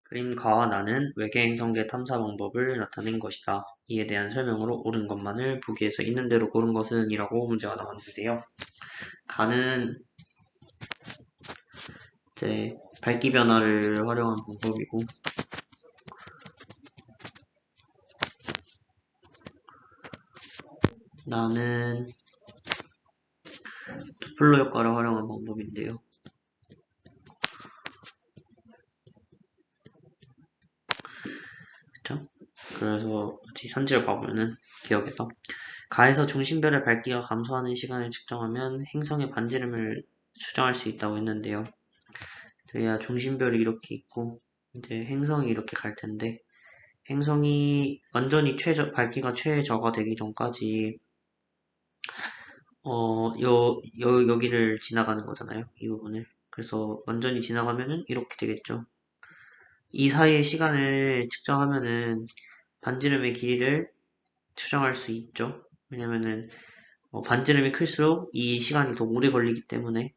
그림가와 나는 외계 행성계 탐사 방법을 나타낸 것이다. 이에 대한 설명으로 옳은 것만을 보기에서 있는 대로 고른 것은 이라고 문제가 나왔는데요. 가는 이제 밝기 변화를 활용한 방법이고, 나는 도플러 효과를 활용한 방법인데요. 그쵸? 그래서 선지를 봐보면은 기억에서 가에서 중심별의 밝기가 감소하는 시간을 측정하면 행성의 반지름을 추정할 수 있다고 했는데요. 그래야 중심별이 이렇게 있고 이제 행성이 이렇게 갈 텐데 행성이 완전히 밝기가 최저가 되기 전까지 여기를 지나가는 거잖아요. 이 부분을. 그래서 완전히 지나가면은 이렇게 되겠죠. 이 사이의 시간을 측정하면은 반지름의 길이를 추정할 수 있죠. 왜냐면은 반지름이 클수록 이 시간이 더 오래 걸리기 때문에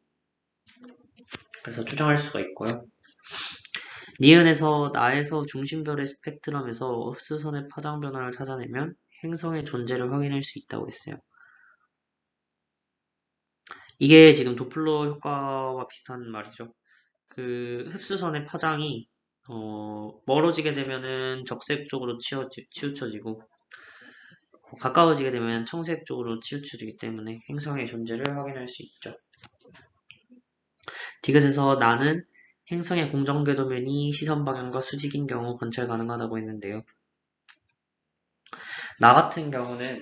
그래서 추정할 수가 있고요. 니은에서 나에서 중심별의 스펙트럼에서 흡수선의 파장 변화를 찾아내면 행성의 존재를 확인할 수 있다고 했어요. 이게 지금 도플러 효과와 비슷한 말이죠. 그 흡수선의 파장이 멀어지게 되면은 적색 쪽으로 치우쳐지고 가까워지게 되면 청색 쪽으로 치우쳐지기 때문에 행성의 존재를 확인할 수 있죠. 디귿에서 나는 행성의 공정궤도면이 시선 방향과 수직인 경우 관찰 가능하다고 했는데요. 나 같은 경우는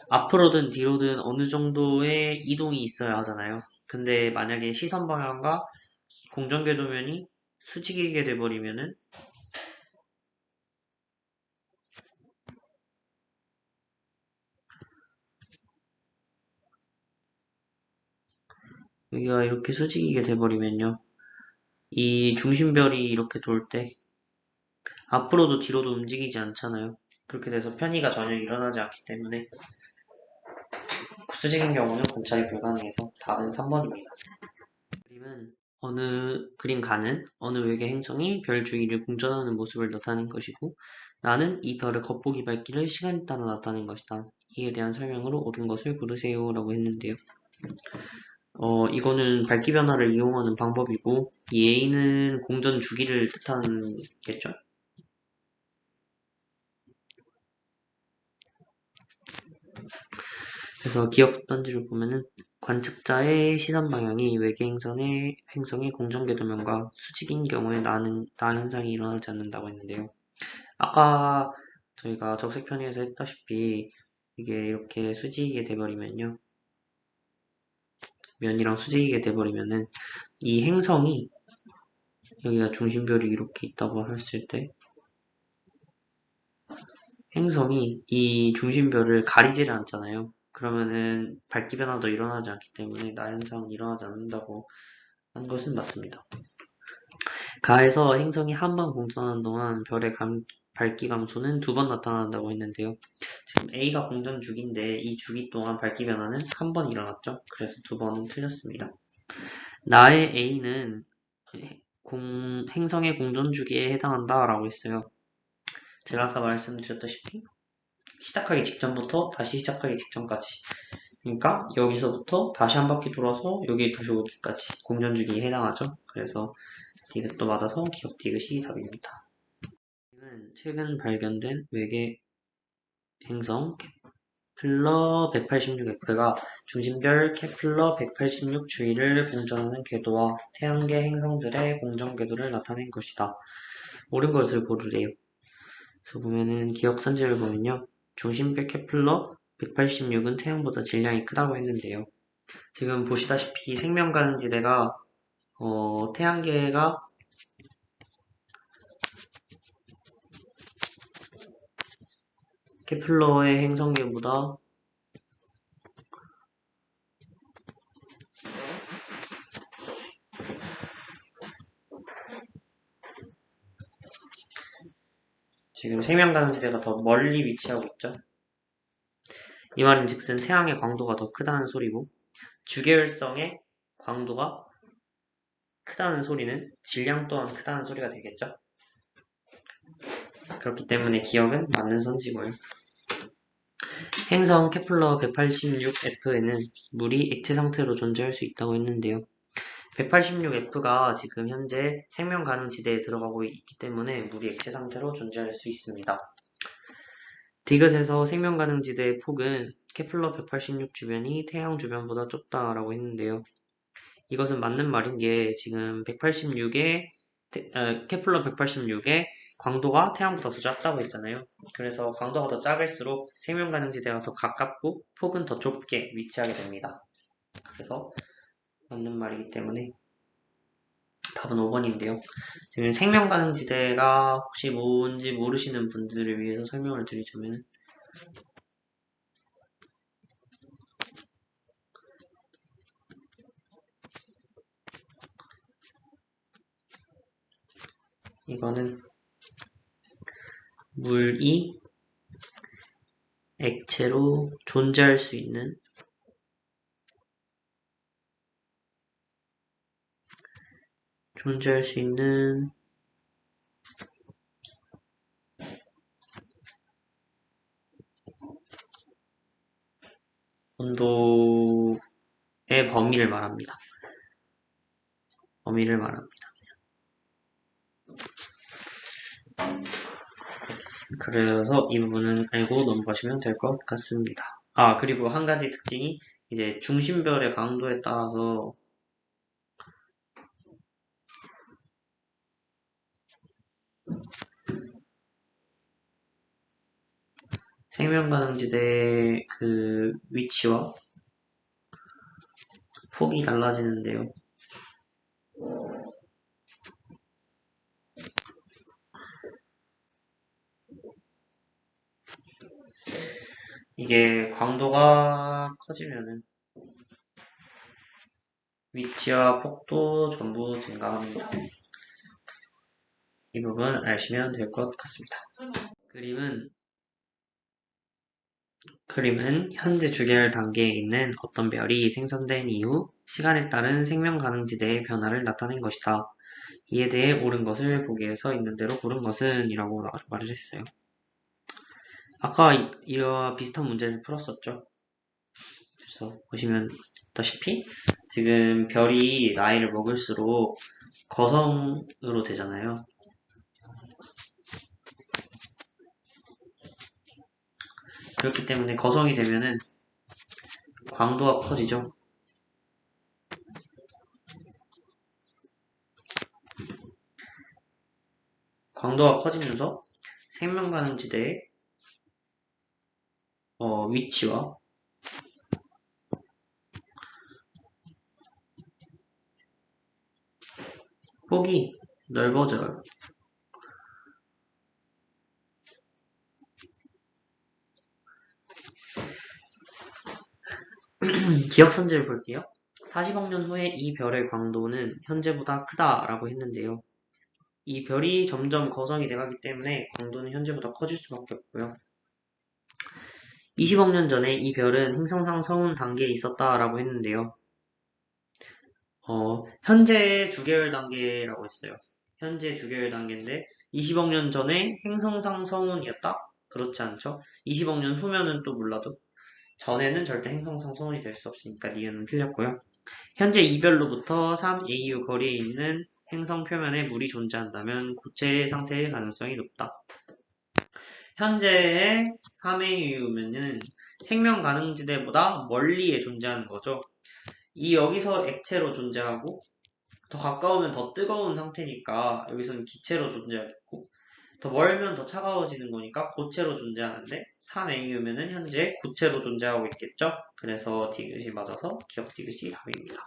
앞으로든 뒤로든 어느 정도의 이동이 있어야 하잖아요. 근데 만약에 시선 방향과 공정궤도면이 수직이게 돼버리면은 여기가 이렇게 수직이게 돼버리면요. 이 중심별이 이렇게 돌 때 앞으로도 뒤로도 움직이지 않잖아요. 그렇게 돼서 편의가 전혀 일어나지 않기 때문에 수직인 경우는 관찰이 불가능해서 답은 3번입니다. 그림 가는 어느 외계 행성이 별 주위를 공전하는 모습을 나타낸 것이고 나는 이 별의 겉보기 밝기를 시간에 따라 나타낸 것이다. 이에 대한 설명으로 옳은 것을 고르세요 라고 했는데요. 이거는 밝기 변화를 이용하는 방법이고 이 A는 공전 주기를 뜻하겠죠? 그래서 기억 편지를 보면은 관측자의 시선 방향이 외계 행성의 공전궤도면과 수직인 경우에 나 현상이 일어나지 않는다고 했는데요. 아까 저희가 적색 편의에서 했다시피 이게 이렇게 수직이게 돼버리면요. 면이랑 수직이게 돼버리면은 이 행성이 여기가 중심별이 이렇게 있다고 했을 때 행성이 이 중심별을 가리지를 않잖아요. 그러면은 밝기 변화도 일어나지 않기 때문에 나현상은 일어나지 않는다고 한 것은 맞습니다. 가에서 행성이 한 번 공전하는 동안 별의 밝기 감소는 2번 나타난다고 했는데요. 지금 A가 공전 주기인데 이 주기 동안 밝기 변화는 한 번 일어났죠. 그래서 2번은 틀렸습니다. 나의 A는 행성의 공전 주기에 해당한다 라고 했어요. 제가 아까 말씀드렸다시피 시작하기 직전부터 다시 시작하기 직전까지 그러니까 여기서부터 다시 한 바퀴 돌아서 여기 다시 오기까지 공전 주기에 해당하죠. 그래서 디귿도 맞아서 기억 디귿이 답입니다. 최근 발견된 외계 행성 케플러 186f가 중심별 케플러 186 주위를 공전하는 궤도와 태양계 행성들의 공전 궤도를 나타낸 것이다. 옳은 것을 고르래요. 그래서 보면은 기억 선지를 보면요. 중심별 케플러 186은 태양보다 질량이 크다고 했는데요. 지금 보시다시피 생명 가는 지대가 태양계가 케플러의 행성계보다 지금 생명 가는 지대가 더 멀리 위치하고 있죠. 이 말은 즉슨 태양의 광도가 더 크다는 소리고 주계열성의 광도가 크다는 소리는 질량 또한 크다는 소리가 되겠죠. 그렇기 때문에 기억은 맞는 선지고요. 행성 케플러 186f에는 물이 액체 상태로 존재할 수 있다고 했는데요. 186f가 지금 현재 생명 가능 지대에 들어가고 있기 때문에 물이 액체 상태로 존재할 수 있습니다. 디귿에서 생명 가능 지대의 폭은 케플러 186 주변이 태양 주변보다 좁다라고 했는데요. 이것은 맞는 말인 게 지금 케플러 186의 광도가 태양보다 더 작다고 했잖아요. 그래서 광도가 더 작을수록 생명 가능 지대가 더 가깝고 폭은 더 좁게 위치하게 됩니다. 그래서 맞는 말이기 때문에 답은 5번인데요. 지금 생명 가능 지대가 혹시 뭔지 모르시는 분들을 위해서 설명을 드리자면 이거는 물이 액체로 존재할 수 있는 온도의 범위를 말합니다. 그래서 이 부분은 알고 넘어가시면 될 것 같습니다. 그리고 한 가지 특징이 이제 중심별의 강도에 따라서 생명 가능지대의 그 위치와 폭이 달라지는데요. 이게 광도가 커지면은 위치와 폭도 전부 증가합니다. 이 부분 아시면 될 것 같습니다. 그림은 현재 주계열 단계에 있는 어떤 별이 생성된 이후 시간에 따른 생명 가능지대의 변화를 나타낸 것이다. 이에 대해 옳은 것을 보기에 서 있는 대로 고른 것은 이라고 말을 했어요. 아까 이와 비슷한 문제를 풀었었죠. 그래서 보시면 다시피 지금 별이 나이를 먹을수록 거성으로 되잖아요. 그렇기 때문에 거성이 되면은 광도가 커지죠. 광도가 커지면서 생명 가능지대의 위치와 폭이 넓어져요. 기억선지를 볼게요. 40억 년 후에 이 별의 광도는 현재보다 크다라고 했는데요. 이 별이 점점 거성이 돼가기 때문에 광도는 현재보다 커질 수밖에 없고요. 20억 년 전에 이 별은 행성상 성운 단계에 있었다라고 했는데요. 현재 주계열 단계라고 했어요. 현재 주계열 단계인데 20억 년 전에 행성상 성운이었다? 그렇지 않죠? 20억 년 후면은 또 몰라도 전에는 절대 행성상 성운이 될 수 없으니까 니은은 틀렸고요. 현재 이 별로부터 3AU 거리에 있는 행성 표면에 물이 존재한다면 고체 상태의 가능성이 높다. 현재의 3AU면은 생명 가능지대보다 멀리에 존재하는 거죠. 여기서 액체로 존재하고 더 가까우면 더 뜨거운 상태니까 여기서는 기체로 존재하겠고 더 멀면 더 차가워지는 거니까 고체로 존재하는데 3AU면은 현재 고체로 존재하고 있겠죠. 그래서 디귿이 맞아서 기억 디귿이 답입니다.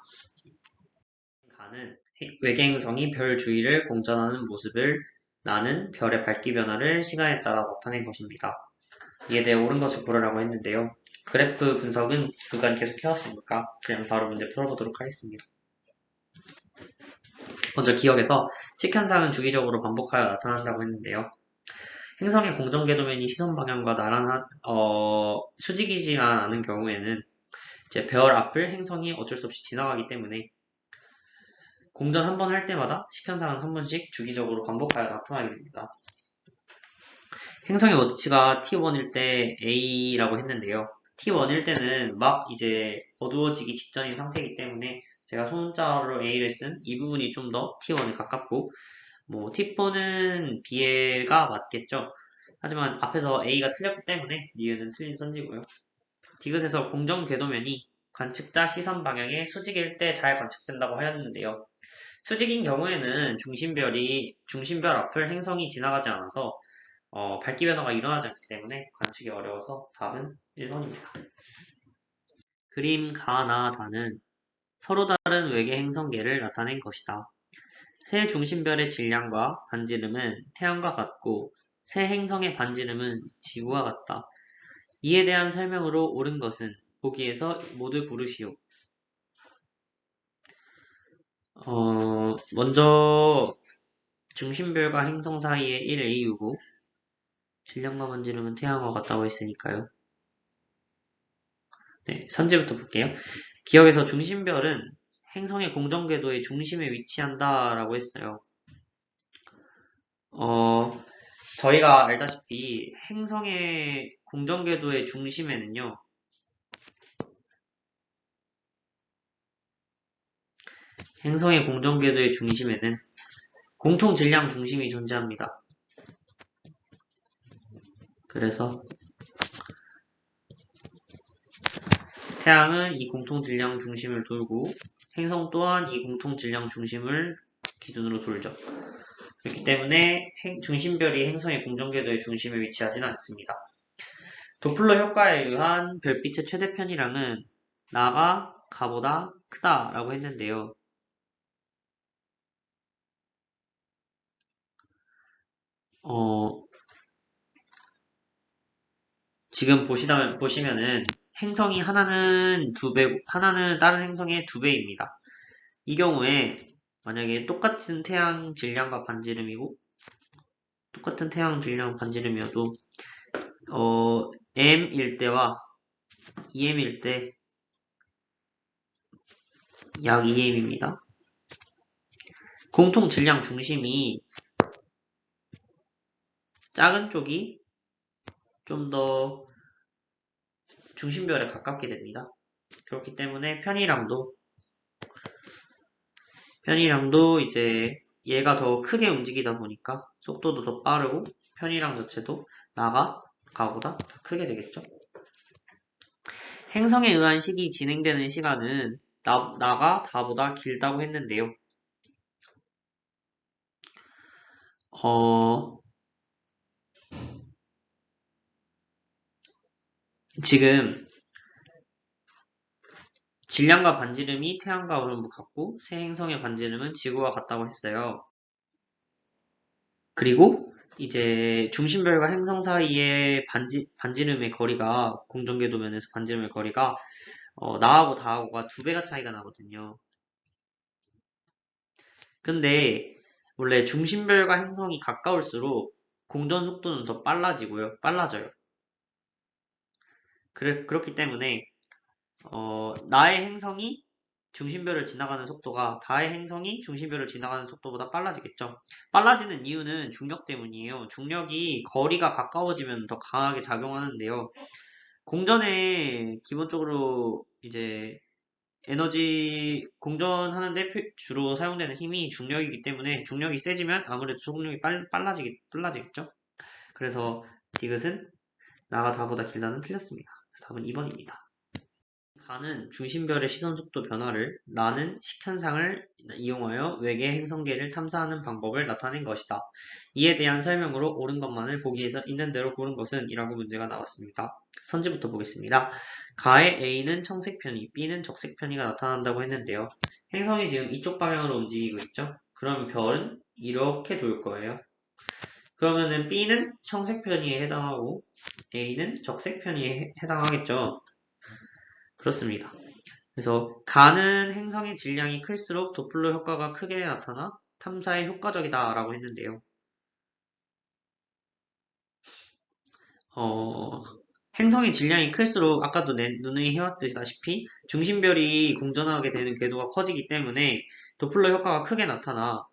가는 외계행성이 별 주위를 공전하는 모습을 나는 별의 밝기 변화를 시간에 따라 나타낸 것입니다. 이에 대해 옳은 것을 고르라고 했는데요. 그래프 분석은 그간 계속 해왔으니까 그냥 바로 문제 풀어보도록 하겠습니다. 먼저 기억에서 식현상은 주기적으로 반복하여 나타난다고 했는데요. 행성의 공전궤도면이 시선 방향과 나란한 수직이지만 않은 경우에는 이제 별 앞을 행성이 어쩔 수 없이 지나가기 때문에 공전 한 번 할 때마다 식현상은 한 번씩 주기적으로 반복하여 나타나게 됩니다. 행성의 원치가 T1일 때 A라고 했는데요. T1일 때는 막 이제 어두워지기 직전인 상태이기 때문에 제가 소문자로 A를 쓴 이 부분이 좀 더 T1에 가깝고, 뭐 T4는 B가 맞겠죠. 하지만 앞에서 A가 틀렸기 때문에 니은은 틀린 선지고요. 디귿에서 공정 궤도면이 관측자 시선 방향의 수직일 때 잘 관측된다고 하였는데요. 수직인 경우에는 중심별 앞을 행성이 지나가지 않아서 밝기 변화가 일어나지 않기 때문에 관측이 어려워서 답은 1번입니다. 그림 가나 다는 서로 다른 외계 행성계를 나타낸 것이다. 새 중심별의 질량과 반지름은 태양과 같고 새 행성의 반지름은 지구와 같다. 이에 대한 설명으로 옳은 것은 보기에서 모두 고르시오. 먼저 중심별과 행성 사이의 1AU고 질량과 반지름은 태양과 같다고 했으니까요. 네, 선지부터 볼게요. 기억에서 중심별은 행성의 공정궤도의 중심에 위치한다라고 했어요. 저희가 알다시피 행성의 공정궤도의 중심에는요, 행성의 공정궤도의 중심에는 공통 질량 중심이 존재합니다. 그래서 태양은 이 공통 질량 중심을 돌고 행성 또한 이 공통 질량 중심을 기준으로 돌죠. 그렇기 때문에 중심별이 행성의 공정궤도의 중심에 위치하지는 않습니다. 도플러 효과에 의한 별빛의 최대 편이량은 나가 가보다 크다라고 했는데요. 지금 보시면은 행성이 하나는 하나는 다른 행성의 2배입니다. 이 경우에 만약에 똑같은 태양 질량과 반지름이고 똑같은 태양 질량 반지름이어도 M일 때와 EM일 때 약 2M입니다. 공통 질량 중심이 작은 쪽이 좀 더 중심별에 가깝게 됩니다. 그렇기 때문에 편의량도 이제 얘가 더 크게 움직이다 보니까 속도도 더 빠르고 편의량 자체도 나가 가보다 더 크게 되겠죠. 행성에 의한 식이 진행되는 시간은 나가 다보다 길다고 했는데요. 지금 질량과 반지름이 태양과 오름과 같고 새 행성의 반지름은 지구와 같다고 했어요. 그리고 이제 중심별과 행성 사이의 반지름의 거리가 공정궤도면에서 반지름의 거리가 나하고 다하고가 2배가 차이가 나거든요. 근데 원래 중심별과 행성이 가까울수록 공전 속도는 더 빨라져요. 그렇기 때문에 나의 행성이 중심별을 지나가는 속도가 다의 행성이 중심별을 지나가는 속도보다 빨라지겠죠. 빨라지는 이유는 중력 때문이에요. 중력이 거리가 가까워지면 더 강하게 작용하는데요. 공전에 기본적으로 이제 에너지 공전하는데 주로 사용되는 힘이 중력이기 때문에 중력이 세지면 아무래도 속력이 빨라지겠죠. 그래서 디귿은 나가 다보다 길다는 틀렸습니다. 답은 2번입니다. 가는 중심별의 시선속도 변화를 나는 식현상을 이용하여 외계 행성계를 탐사하는 방법을 나타낸 것이다. 이에 대한 설명으로 옳은 것만을 보기에서 있는 대로 고른 것은 이라고 문제가 나왔습니다. 선지부터 보겠습니다. 가의 A는 청색 편의, B는 적색 편의가 나타난다고 했는데요. 행성이 지금 이쪽 방향으로 움직이고 있죠? 그럼 별은 이렇게 돌 거예요. 그러면은 B는 청색 편의에 해당하고 A는 적색 편의에 해당하겠죠? 그렇습니다. 그래서 가는 행성의 질량이 클수록 도플러 효과가 크게 나타나 탐사에 효과적이다 라고 했는데요. 행성의 질량이 클수록 아까도 누누이 해왔다시피 중심별이 공전하게 되는 궤도가 커지기 때문에 도플러 효과가 크게 나타나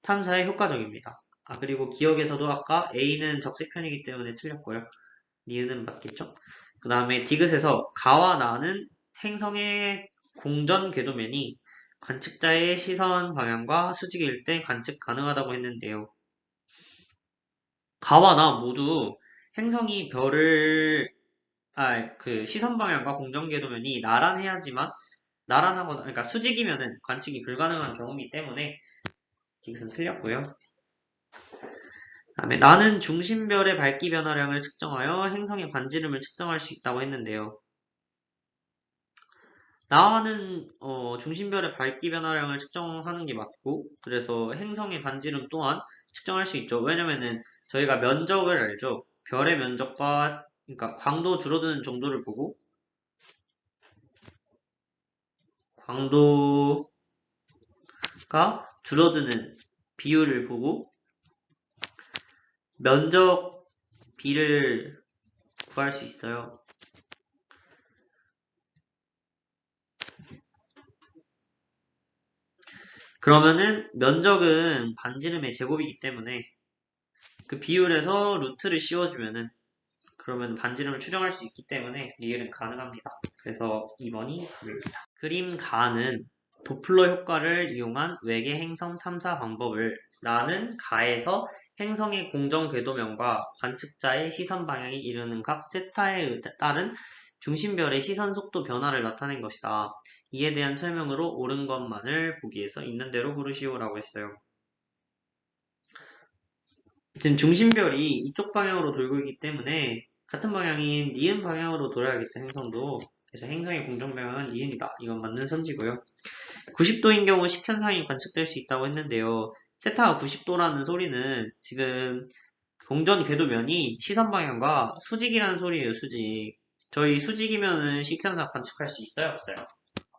탐사에 효과적입니다. 그리고 기억에서도 아까 A는 적색편이기 때문에 틀렸고요. 니은은 맞겠죠? 그 다음에 디귿에서 가와 나는 행성의 공전 궤도면이 관측자의 시선 방향과 수직일 때 관측 가능하다고 했는데요. 가와 나 모두 행성이 그 시선 방향과 공전 궤도면이 나란해야지만 나란하거나 그러니까 수직이면은 관측이 불가능한 경우이기 때문에 디귿은 틀렸고요. 그다음에 나는 중심별의 밝기 변화량을 측정하여 행성의 반지름을 측정할 수 있다고 했는데요. 나는 중심별의 밝기 변화량을 측정하는 게 맞고 그래서 행성의 반지름 또한 측정할 수 있죠. 왜냐면은 저희가 면적을 알죠. 별의 면적과 그러니까 광도 줄어드는 정도를 보고 광도가 줄어드는 비율을 보고 면적 비를 구할 수 있어요. 그러면은 면적은 반지름의 제곱이기 때문에 그 비율에서 루트를 씌워주면은 그러면 반지름을 추정할 수 있기 때문에 리을은 가능합니다. 그래서 2번이 답입니다. 그림 가는 도플러 효과를 이용한 외계 행성 탐사 방법을 나는 가에서 행성의 공정 궤도면과 관측자의 시선 방향이 이루는 각 세타에 따른 중심별의 시선 속도 변화를 나타낸 것이다. 이에 대한 설명으로 옳은 것만을 보기에서 있는 대로 고르시오라고 했어요. 지금 중심별이 이쪽 방향으로 돌고 있기 때문에 같은 방향인 니은 방향으로 돌아야겠죠, 행성도. 그래서 행성의 공정 방향은 니은이다. 이건 맞는 선지고요. 90도인 경우 식현상이 관측될 수 있다고 했는데요. 세타가 90도라는 소리는 지금 공전 궤도면이 시선 방향과 수직이라는 소리예요, 수직. 저희 수직이면은 식현상 관측할 수 있어요, 없어요?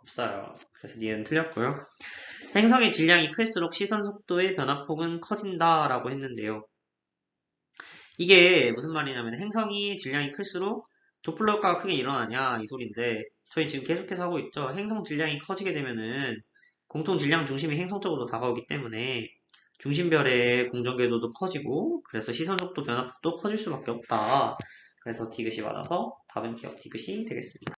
없어요. 그래서 니은 틀렸고요. 행성의 질량이 클수록 시선 속도의 변화폭은 커진다라고 했는데요. 이게 무슨 말이냐면 행성이 질량이 클수록 도플러 효과가 크게 일어나냐 이 소리인데 저희 지금 계속해서 하고 있죠. 행성 질량이 커지게 되면은 공통 질량 중심이 행성 쪽으로 다가오기 때문에 중심별의 공전 궤도도 커지고 그래서 시선 속도 변화폭도 커질 수밖에 없다. 그래서 디귿이 맞아서 답은 기억 디귿이 되겠습니다.